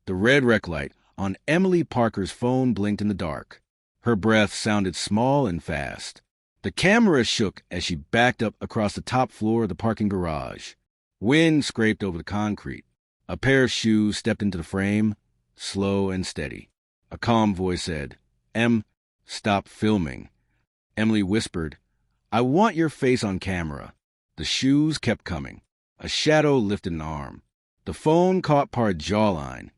The red rec light on Emily Parker's phone blinked in the dark. Her breath sounded small and fast. The camera shook as she backed up across the top floor of the parking garage. Wind scraped over the concrete. A pair of shoes stepped into the frame, slow and steady. A calm voice said, "Em, stop filming." Emily whispered, "I want your face on camera." The shoes kept coming. A shadow lifted an arm. The phone caught Parr's jawline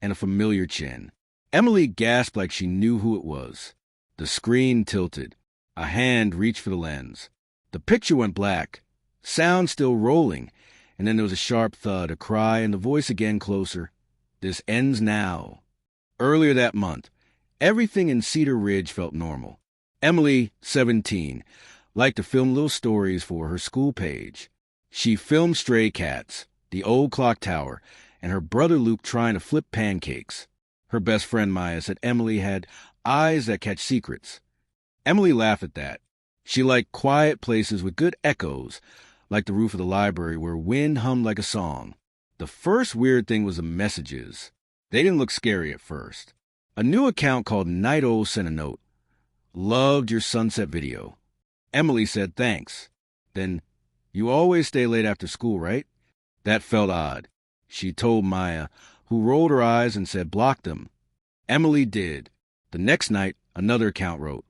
and a familiar chin. Emily gasped like she knew who it was. The screen tilted. A hand reached for the lens. The picture went black, sound still rolling, and then there was a sharp thud, a cry, and the voice again closer. "This ends now." Earlier that month, everything in Cedar Ridge felt normal. Emily, 17, liked to film little stories for her school page. She filmed stray cats, the old clock tower, and her brother Luke trying to flip pancakes. Her best friend Maya said Emily had eyes that catch secrets. Emily laughed at that. She liked quiet places with good echoes, like the roof of the library where wind hummed like a song. The first weird thing was the messages. They didn't look scary at first. A new account called Night Owl sent a note. "Loved your sunset video." Emily said thanks. Then, "You always stay late after school, right?" That felt odd. She told Maya, who rolled her eyes and said block them. Emily did. The next night, another account wrote,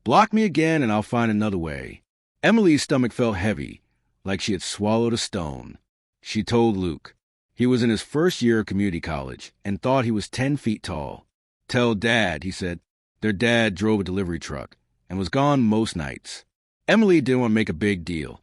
"Block me again and I'll find another way." Emily's stomach felt heavy, like she had swallowed a stone. She told Luke. He was in his first year of community college and thought he was 10 feet tall. "Tell Dad," he said. Their dad drove a delivery truck and was gone most nights. Emily didn't want to make a big deal,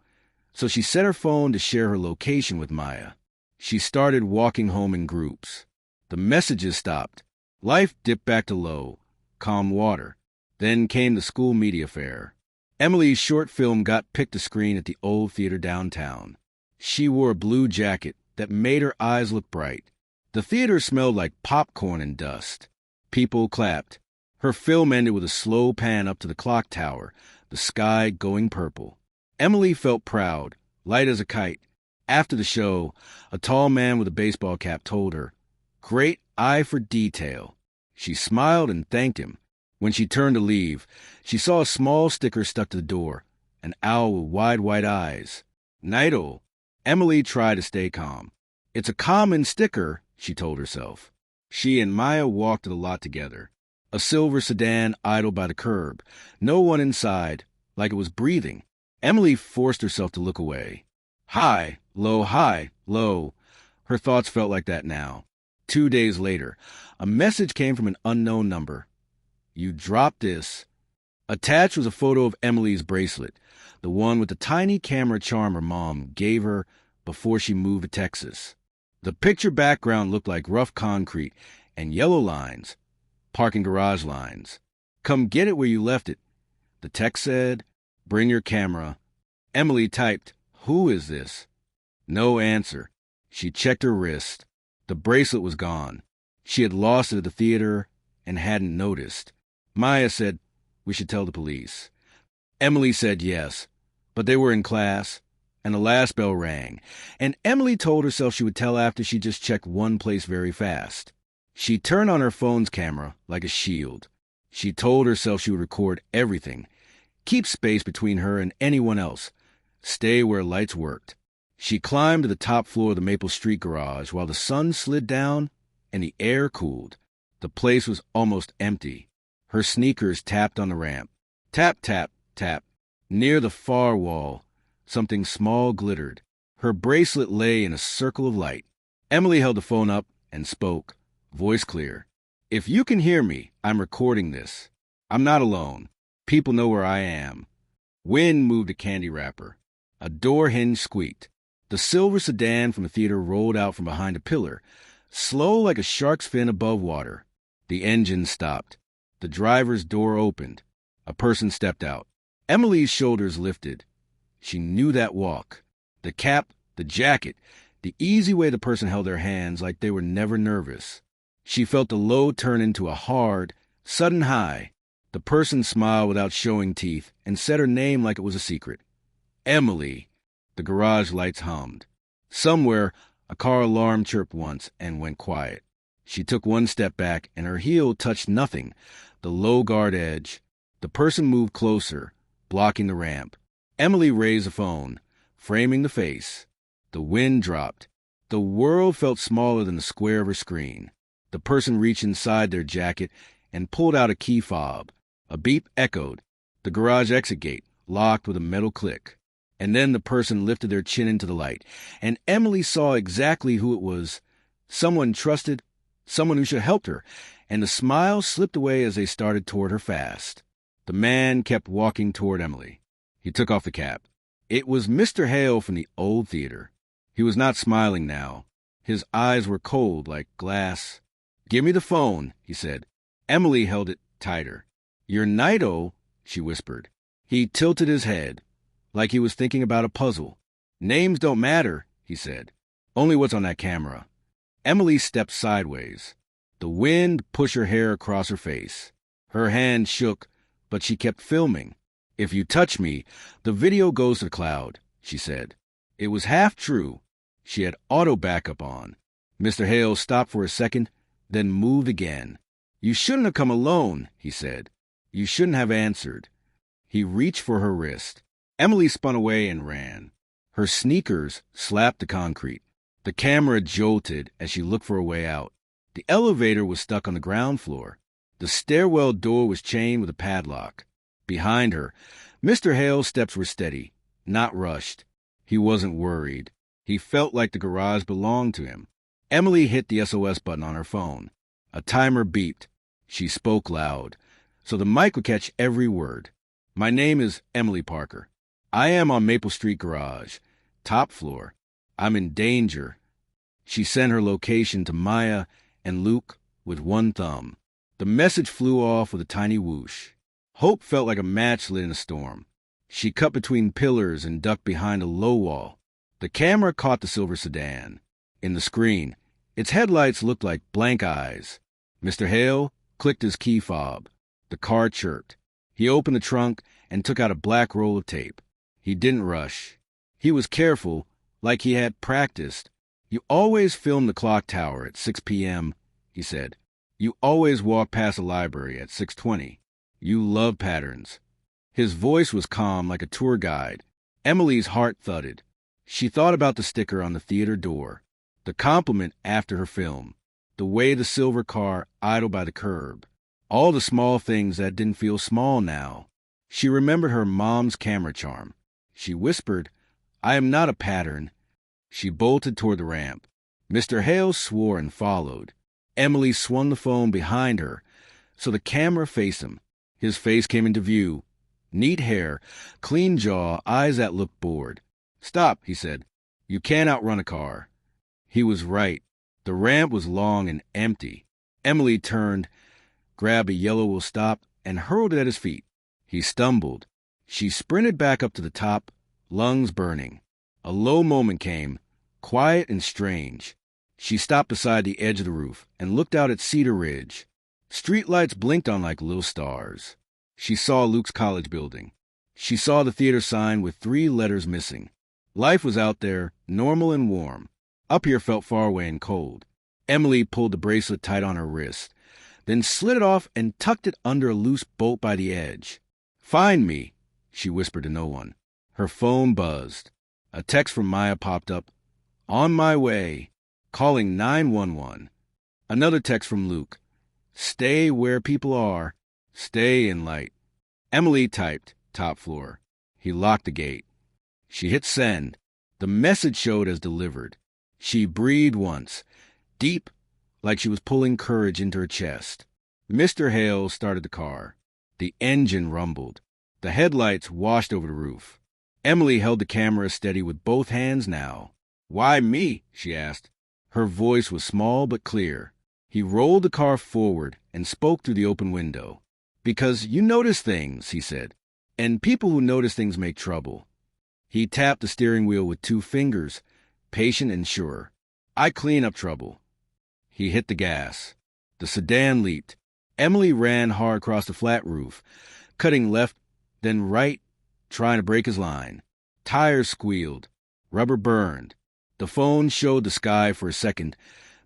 so she set her phone to share her location with Maya. She started walking home in groups. The messages stopped. Life dipped back to low, calm water. Then came the school media fair. Emily's short film got picked to screen at the old theater downtown. She wore a blue jacket that made her eyes look bright. The theater smelled like popcorn and dust. People clapped. Her film ended with a slow pan up to the clock tower, the sky going purple. Emily felt proud, light as a kite. After the show, a tall man with a baseball cap told her, "Great eye for detail." She smiled and thanked him. When she turned to leave, she saw a small sticker stuck to the door, an owl with wide white eyes. "Night Owl." Emily tried to stay calm. "It's a common sticker," she told herself. She and Maya walked to the lot together. A silver sedan idled by the curb. No one inside, like it was breathing. Emily forced herself to look away. High, low. Her thoughts felt like that now. 2 days later, a message came from an unknown number. "You dropped this." Attached was a photo of Emily's bracelet, the one with the tiny camera charm her mom gave her before she moved to Texas. The picture background looked like rough concrete and yellow lines, parking garage lines. "Come get it where you left it." The text said, "Bring your camera." Emily typed, "Who is this?" No answer. She checked her wrist. The bracelet was gone. She had lost it at the theater and hadn't noticed. Maya said, "We should tell the police." Emily said yes, but they were in class, and the last bell rang, and Emily told herself she would tell after she just checked one place very fast. She turned on her phone's camera like a shield. She told herself she would record everything, keep space between her and anyone else, stay where lights worked. She climbed to the top floor of the Maple Street garage while the sun slid down and the air cooled. The place was almost empty. Her sneakers tapped on the ramp. Tap, tap, tap. Near the far wall, something small glittered. Her bracelet lay in a circle of light. Emily held the phone up and spoke, voice clear. "If you can hear me, I'm recording this. I'm not alone. People know where I am." Wind moved a candy wrapper. A door hinge squeaked. The silver sedan from the theater rolled out from behind a pillar, slow like a shark's fin above water. The engine stopped. The driver's door opened. A person stepped out. Emily's shoulders lifted. She knew that walk. The cap, the jacket, the easy way the person held their hands like they were never nervous. She felt the low turn into a hard, sudden high. The person smiled without showing teeth and said her name like it was a secret. "Emily." The garage lights hummed. Somewhere, a car alarm chirped once and went quiet. She took one step back, and her heel touched nothing, the low guard edge. The person moved closer, blocking the ramp. Emily raised the phone, framing the face. The wind dropped. The world felt smaller than the square of her screen. The person reached inside their jacket and pulled out a key fob. A beep echoed. The garage exit gate locked with a metal click. And then the person lifted their chin into the light, and Emily saw exactly who it was. Someone trusted, someone who should have helped her, and the smile slipped away as they started toward her fast. The man kept walking toward Emily. He took off the cap. It was Mr. Hale from the old theater. He was not smiling now. His eyes were cold like glass. "Give me the phone," he said. Emily held it tighter. "You're Naito," she whispered. He tilted his head, like he was thinking about a puzzle. "Names don't matter," he said. "Only what's on that camera." Emily stepped sideways. The wind pushed her hair across her face. Her hand shook, but she kept filming. "If you touch me, the video goes to the cloud," she said. It was half true. She had auto backup on. Mr. Hale stopped for a second, then moved again. "You shouldn't have come alone," he said. "You shouldn't have answered." He reached for her wrist. Emily spun away and ran. Her sneakers slapped the concrete. The camera jolted as she looked for a way out. The elevator was stuck on the ground floor. The stairwell door was chained with a padlock. Behind her, Mr. Hale's steps were steady, not rushed. He wasn't worried. He felt like the garage belonged to him. Emily hit the SOS button on her phone. A timer beeped. She spoke loud, so the mic would catch every word. "My name is Emily Parker. I am on Maple Street Garage, top floor. I'm in danger." She sent her location to Maya and Luke with one thumb. The message flew off with a tiny whoosh. Hope felt like a match lit in a storm. She cut between pillars and ducked behind a low wall. The camera caught the silver sedan. In the screen, its headlights looked like blank eyes. Mr. Hale clicked his key fob. The car chirped. He opened the trunk and took out a black roll of tape. He didn't rush. He was careful, like he had practiced. "You always film the clock tower at 6 p.m., he said. "You always walk past a library at 6:20. You love patterns." His voice was calm like a tour guide. Emily's heart thudded. She thought about the sticker on the theater door, the compliment after her film, the way the silver car idled by the curb, all the small things that didn't feel small now. She remembered her mom's camera charm. She whispered, "I am not a pattern." She bolted toward the ramp. Mr. Hale swore and followed. Emily swung the phone behind her, so the camera faced him. His face came into view. Neat hair, clean jaw, eyes that looked bored. "Stop," he said. "You can't outrun a car." He was right. The ramp was long and empty. Emily turned, grabbed a yellow will stop, and hurled it at his feet. He stumbled. She sprinted back up to the top, lungs burning. A low moment came, quiet and strange. She stopped beside the edge of the roof and looked out at Cedar Ridge. Streetlights blinked on like little stars. She saw Luke's college building. She saw the theater sign with 3 letters missing. Life was out there, normal and warm. Up here felt far away and cold. Emily pulled the bracelet tight on her wrist, then slid it off and tucked it under a loose bolt by the edge. "Find me," she whispered to no one. Her phone buzzed. A text from Maya popped up. "On my way. Calling 911. Another text from Luke. "Stay where people are. Stay in light." Emily typed, "top floor." He locked the gate. She hit send. The message showed as delivered. She breathed once, deep, like she was pulling courage into her chest. Mr. Hale started the car. The engine rumbled. The headlights washed over the roof. Emily held the camera steady with both hands now. "Why me?" she asked. Her voice was small but clear. He rolled the car forward and spoke through the open window. "Because you notice things," he said. "And people who notice things make trouble." He tapped the steering wheel with 2 fingers, patient and sure. "I clean up trouble." He hit the gas. The sedan leaped. Emily ran hard across the flat roof, cutting left, then right, trying to break his line. Tires squealed. Rubber burned. The phone showed the sky for a second,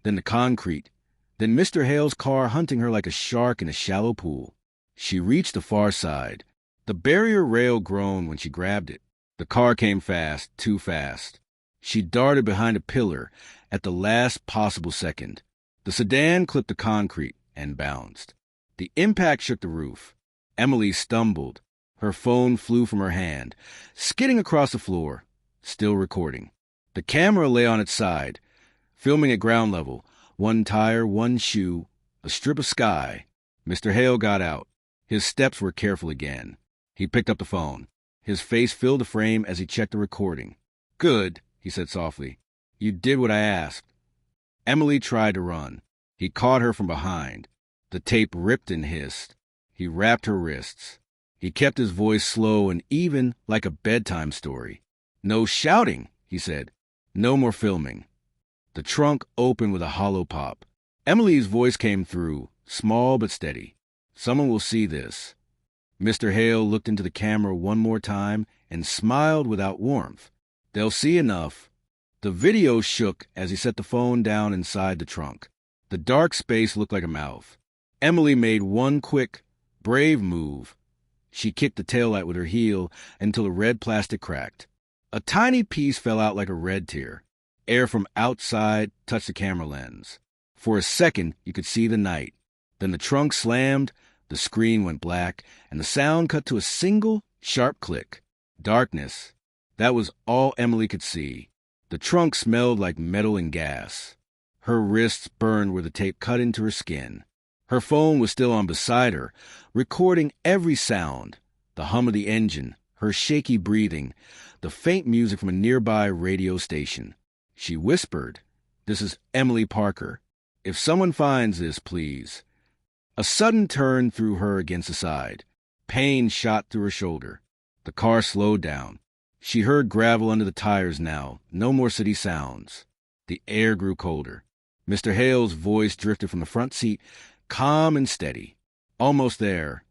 then the concrete, Then Mr. Hale's car hunting her like a shark in a shallow pool. She reached the far side. The barrier rail groaned when she grabbed it. The car came fast, too fast. She darted behind a pillar at the last possible second. The sedan clipped the concrete and bounced. The impact shook the roof. Emily stumbled. Her phone flew from her hand, skidding across the floor, still recording. The camera lay on its side, filming at ground level. One tire, one shoe, a strip of sky. Mr. Hale got out. His steps were careful again. He picked up the phone. His face filled the frame as he checked the recording. "Good," he said softly. "You did what I asked." Emily tried to run. He caught her from behind. The tape ripped and hissed. He wrapped her wrists. He kept his voice slow and even, like a bedtime story. "No shouting," he said. "No more filming." The trunk opened with a hollow pop. Emily's voice came through, small but steady. "Someone will see this." Mr. Hale looked into the camera one more time and smiled without warmth. "They'll see enough." The video shook as he set the phone down inside the trunk. The dark space looked like a mouth. Emily made one quick, brave move. She kicked the taillight with her heel until the red plastic cracked. A tiny piece fell out like a red tear. Air from outside touched the camera lens. For a second, you could see the night. Then the trunk slammed, the screen went black, and the sound cut to a single, sharp click. Darkness. That was all Emily could see. The trunk smelled like metal and gas. Her wrists burned where the tape cut into her skin. Her phone was still on beside her, recording every sound. The hum of the engine, her shaky breathing, the faint music from a nearby radio station. She whispered, "This is Emily Parker. If someone finds this, please." A sudden turn threw her against the side. Pain shot through her shoulder. The car slowed down. She heard gravel under the tires now, no more city sounds. The air grew colder. Mr. Hale's voice drifted from the front seat, calm and steady. "Almost there."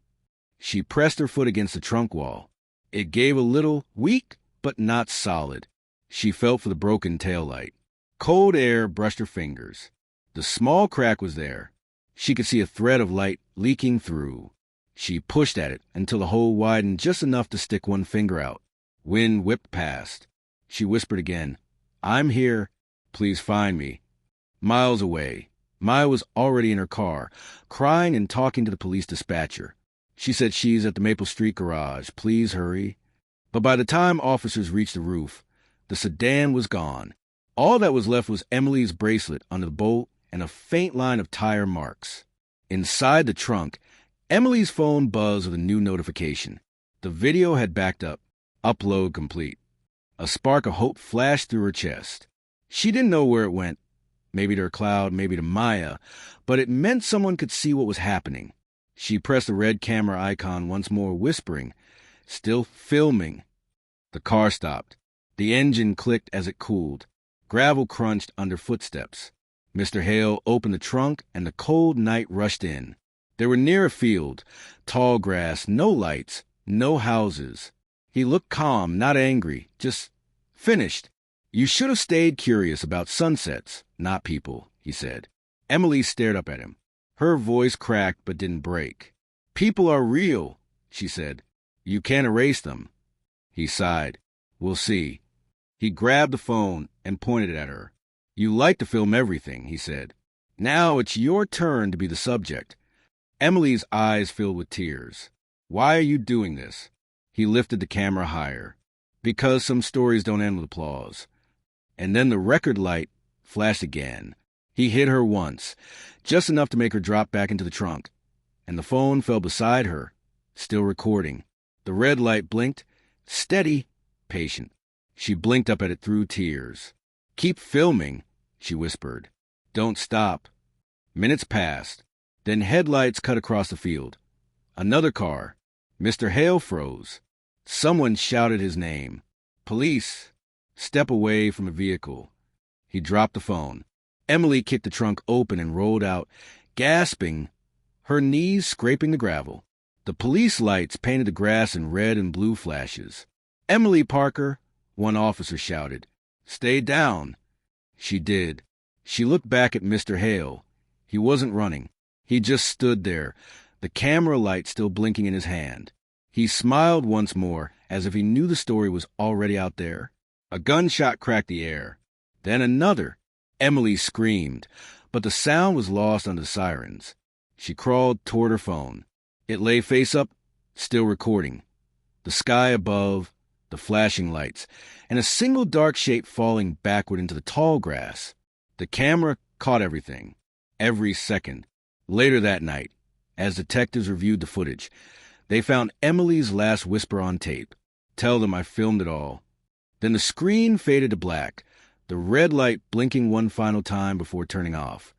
She pressed her foot against the trunk wall. It gave a little, weak, but not solid. She felt for the broken taillight. Cold air brushed her fingers. The small crack was there. She could see a thread of light leaking through. She pushed at it until the hole widened just enough to stick one finger out. Wind whipped past. She whispered again, "I'm here. Please find me." Miles away, Maya was already in her car, crying and talking to the police dispatcher. She said she's at the Maple Street garage. Please hurry. But by the time officers reached the roof, the sedan was gone. All that was left was Emily's bracelet under the bolt and a faint line of tire marks. Inside the trunk, Emily's phone buzzed with a new notification. The video had backed up. Upload complete. A spark of hope flashed through her chest. She didn't know where it went, maybe to her cloud, maybe to Maya, but it meant someone could see what was happening. She pressed the red camera icon once more, whispering, "Still filming." The car stopped. The engine clicked as it cooled. Gravel crunched under footsteps. Mr. Hale opened the trunk, and the cold night rushed in. They were near a field, tall grass, no lights, no houses. He looked calm, not angry, just finished. "You should have stayed curious about sunsets, not people," he said. Emily stared up at him. Her voice cracked but didn't break. "People are real," she said. "You can't erase them." He sighed. "We'll see." He grabbed the phone and pointed it at her. "You like to film everything," he said. "Now it's your turn to be the subject." Emily's eyes filled with tears. "Why are you doing this?" He lifted the camera higher. "Because some stories don't end with applause." And then the record light flashed again. He hit her once, just enough to make her drop back into the trunk. And the phone fell beside her, still recording. The red light blinked, steady, patient. She blinked up at it through tears. "Keep filming," she whispered. "Don't stop." Minutes passed. Then headlights cut across the field. Another car. Mr. Hale froze. Someone shouted his name. "Police!" Step away from a vehicle. He dropped the phone. Emily kicked the trunk open and rolled out, gasping, her knees scraping the gravel. The police lights painted the grass in red and blue flashes. "Emily Parker," one officer shouted. "Stay down." She did. She looked back at Mr. Hale. He wasn't running. He just stood there, the camera light still blinking in his hand. He smiled once more, as if he knew the story was already out there. A gunshot cracked the air. Then another. Emily screamed, but the sound was lost under the sirens. She crawled toward her phone. It lay face up, still recording. The sky above, the flashing lights, and a single dark shape falling backward into the tall grass. The camera caught everything, every second. Later that night, as detectives reviewed the footage, they found Emily's last whisper on tape. "Tell them I filmed it all." Then the screen faded to black, the red light blinking one final time before turning off.